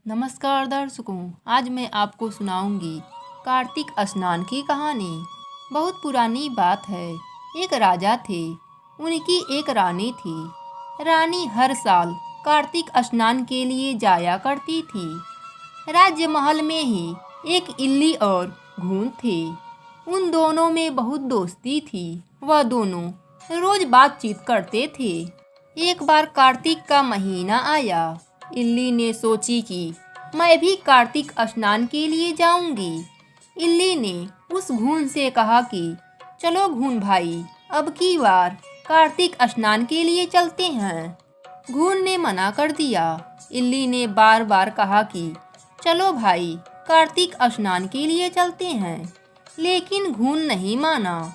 नमस्कार दर्शकों, आज मैं आपको सुनाऊंगी कार्तिक स्नान की कहानी। बहुत पुरानी बात है। एक राजा थे, उनकी एक रानी थी। रानी हर साल कार्तिक स्नान के लिए जाया करती थी। राज्य महल में ही एक इल्ली और घून थे। उन दोनों में बहुत दोस्ती थी। वह दोनों रोज बातचीत करते थे। एक बार कार्तिक का महीना आया। इल्ली ने सोची कि मैं भी कार्तिक स्नान के लिए जाऊंगी। इल्ली ने उस घून से कहा कि चलो घून भाई, अब की बार कार्तिक स्नान के लिए चलते हैं। घून ने मना कर दिया। इल्ली ने बार बार कहा कि चलो भाई, कार्तिक स्नान के लिए चलते हैं, लेकिन घून नहीं माना।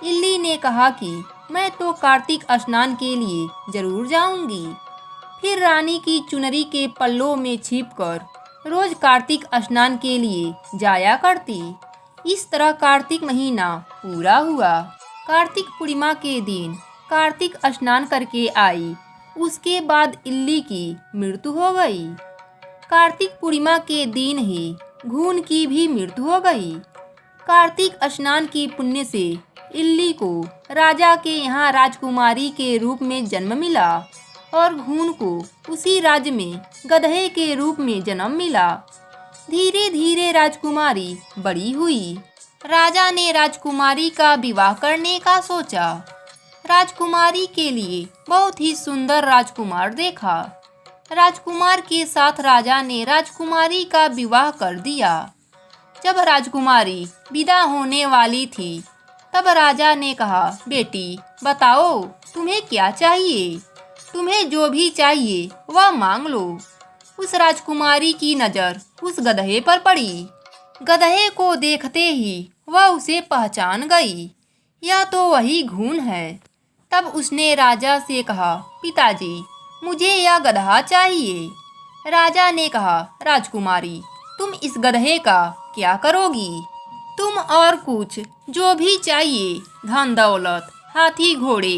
इल्ली ने कहा कि मैं तो कार्तिक स्नान के लिए जरूर जाऊंगी। फिर रानी की चुनरी के पल्लों में छिपकर रोज कार्तिक स्नान के लिए जाया करती। इस तरह कार्तिक महीना पूरा हुआ। कार्तिक पूर्णिमा के दिन कार्तिक स्नान करके आई। उसके बाद इल्ली की मृत्यु हो गई। कार्तिक पूर्णिमा के दिन ही घून की भी मृत्यु हो गई। कार्तिक स्नान की पुण्य से इल्ली को राजा के यहाँ राजकुमारी के रूप में जन्म मिला और घून को उसी राज्य में गधे के रूप में जन्म मिला। धीरे धीरे राजकुमारी बड़ी हुई। राजा ने राजकुमारी का विवाह करने का सोचा। राजकुमारी के लिए बहुत ही सुंदर राजकुमार देखा। राजकुमार के साथ राजा ने राजकुमारी का विवाह कर दिया। जब राजकुमारी विदा होने वाली थी, तब राजा ने कहा, बेटी बताओ तुम्हें क्या चाहिए? तुम्हें जो भी चाहिए वह मांग लो। उस राजकुमारी की नज़र उस गधे पर पड़ी। गधे को देखते ही वह उसे पहचान गई। यह तो वही घून है। तब उसने राजा से कहा, पिताजी मुझे यह गधा चाहिए। राजा ने कहा, राजकुमारी तुम इस गधे का क्या करोगी? तुम और कुछ जो भी चाहिए, धन दौलत, हाथी घोड़े,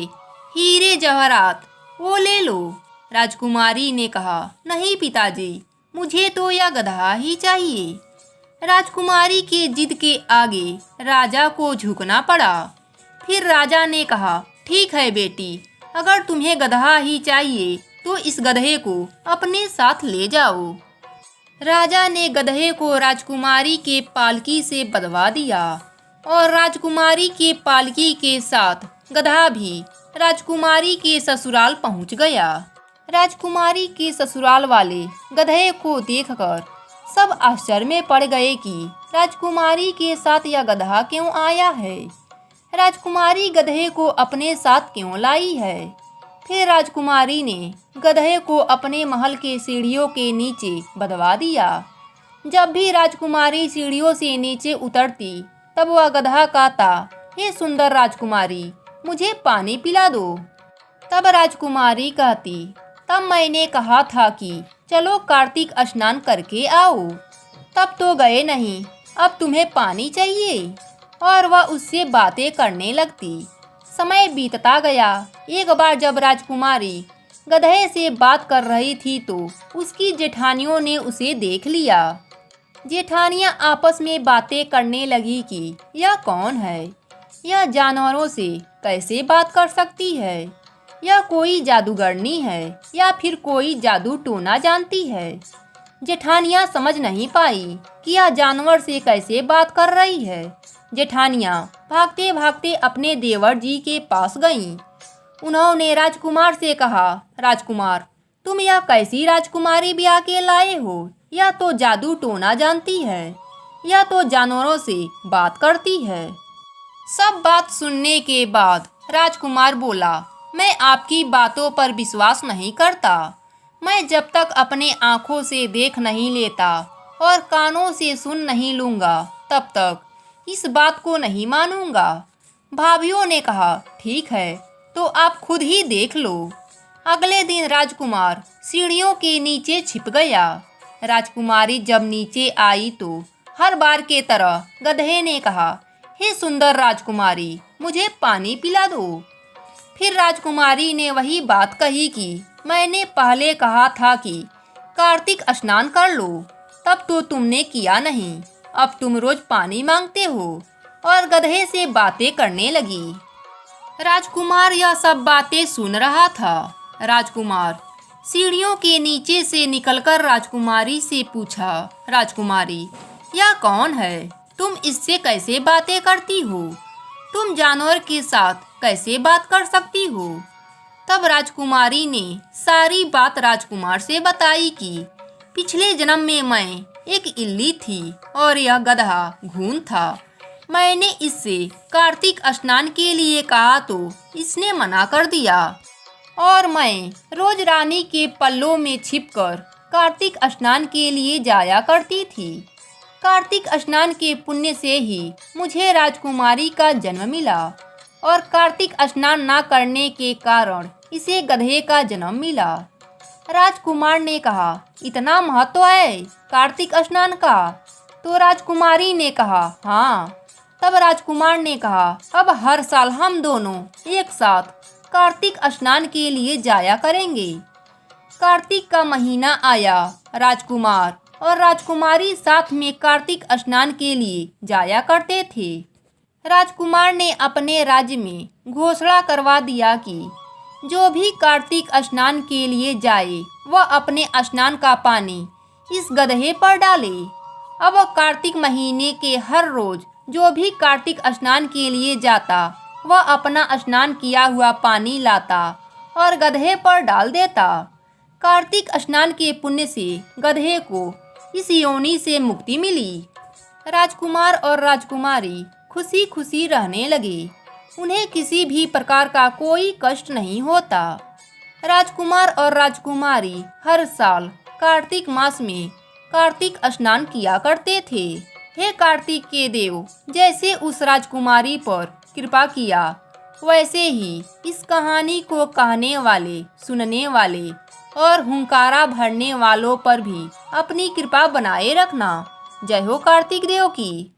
हीरे जवाहरात, वो ले लो। राजकुमारी ने कहा, नहीं पिताजी, मुझे तो यह गधा ही चाहिए। राजकुमारी के जिद के आगे राजा को झुकना पड़ा। फिर राजा ने कहा, ठीक है बेटी, अगर तुम्हें गधा ही चाहिए तो इस गधे को अपने साथ ले जाओ। राजा ने गधे को राजकुमारी के पालकी से बंधवा दिया और राजकुमारी के पालकी के साथ गधा भी राजकुमारी के ससुराल पहुंच गया। राजकुमारी के ससुराल वाले गधे को देखकर सब आश्चर्य में पड़ गए कि राजकुमारी के साथ यह गधा क्यों आया है। राजकुमारी गधे को अपने साथ क्यों लाई है? फिर राजकुमारी ने गधे को अपने महल के सीढ़ियों के नीचे बंधवा दिया। जब भी राजकुमारी सीढ़ियों से नीचे उतरती, तब वह गधा कहता, हे सुंदर राजकुमारी, मुझे पानी पिला दो। तब राजकुमारी कहती, तब मैंने कहा था कि चलो कार्तिक स्नान करके आओ, तब तो गए नहीं, अब तुम्हें पानी चाहिए। और वह उससे बातें करने लगती। समय बीतता गया। एक बार जब राजकुमारी गधे से बात कर रही थी तो उसकी जेठानियों ने उसे देख लिया। जेठानियां आपस में बातें करने लगी कि यह कौन है? यह जानवरों से कैसे बात कर सकती है? यह कोई जादूगरनी है या फिर कोई जादू टोना जानती है? जेठानियां समझ नहीं पाई कि यह जानवर से कैसे बात कर रही है। जेठानियां भागते भागते अपने देवर जी के पास गईं। उन्होंने राजकुमार से कहा, राजकुमार तुम यह कैसी राजकुमारी ब्याह के लाए हो? यह तो जादू टोना जानती है, यह तो जानवरों से बात करती है। सब बात सुनने के बाद राजकुमार बोला, मैं आपकी बातों पर विश्वास नहीं करता। मैं जब तक अपने आँखों से देख नहीं लेता और कानों से सुन नहीं लूँगा, तब तक इस बात को नहीं मानूंगा। भाभियों ने कहा, ठीक है, तो आप खुद ही देख लो। अगले दिन राजकुमार सीढ़ियों के नीचे छिप गया। राजकुमारी जब नीचे आई तो हर बार के तरह गधे ने कहा, हे सुंदर राजकुमारी, मुझे पानी पिला दो। फिर राजकुमारी ने वही बात कही कि मैंने पहले कहा था कि कार्तिक स्नान कर लो। तब तो तुमने किया नहीं, अब तुम रोज पानी मांगते हो और गधे से बातें करने लगी। राजकुमार यह सब बातें सुन रहा था। राजकुमार सीढ़ियों के नीचे से निकलकर राजकुमारी से पूछा, राजकुमारी, यह कौन है? तुम इससे कैसे बातें करती हो? तुम जानवर के साथ कैसे बात कर सकती हो? तब राजकुमारी ने सारी बात राजकुमार से बताई कि पिछले जन्म में मैं एक इल्ली थी और यह गधा घून था। मैंने इससे कार्तिक स्नान के लिए कहा तो इसने मना कर दिया और मैं रोज रानी के पल्लों में छिपकर कार्तिक स्नान के लिए जाया करती थी। कार्तिक स्नान के पुण्य से ही मुझे राजकुमारी का जन्म मिला और कार्तिक स्नान ना करने के कारण इसे गधे का जन्म मिला। राजकुमार ने कहा, इतना महत्व है कार्तिक स्नान का? तो राजकुमारी ने कहा, हाँ। तब राजकुमार ने कहा, अब हर साल हम दोनों एक साथ कार्तिक स्नान के लिए जाया करेंगे। कार्तिक का महीना आया। राजकुमार और राजकुमारी साथ में कार्तिक स्नान के लिए जाया करते थे। राजकुमार ने अपने राज्य में घोषणा करवा दिया कि जो भी कार्तिक स्नान के लिए जाए वह अपने स्नान का पानी इस गधे पर डाले। अब कार्तिक महीने के हर रोज जो भी कार्तिक स्नान के लिए जाता वह अपना स्नान किया हुआ पानी लाता और गधे पर डाल देता। कार्तिक स्नान के पुण्य से गधे को इस योनि से मुक्ति मिली। राजकुमार और राजकुमारी खुशी खुशी रहने लगे। उन्हें किसी भी प्रकार का कोई कष्ट नहीं होता। राजकुमार और राजकुमारी हर साल कार्तिक मास में कार्तिक स्नान किया करते थे। हे कार्तिक के देव, जैसे उस राजकुमारी पर कृपा किया वैसे ही इस कहानी को कहने वाले, सुनने वाले और हुंकारा भरने वालों पर भी अपनी कृपा बनाए रखना। जय हो कार्तिक देव की।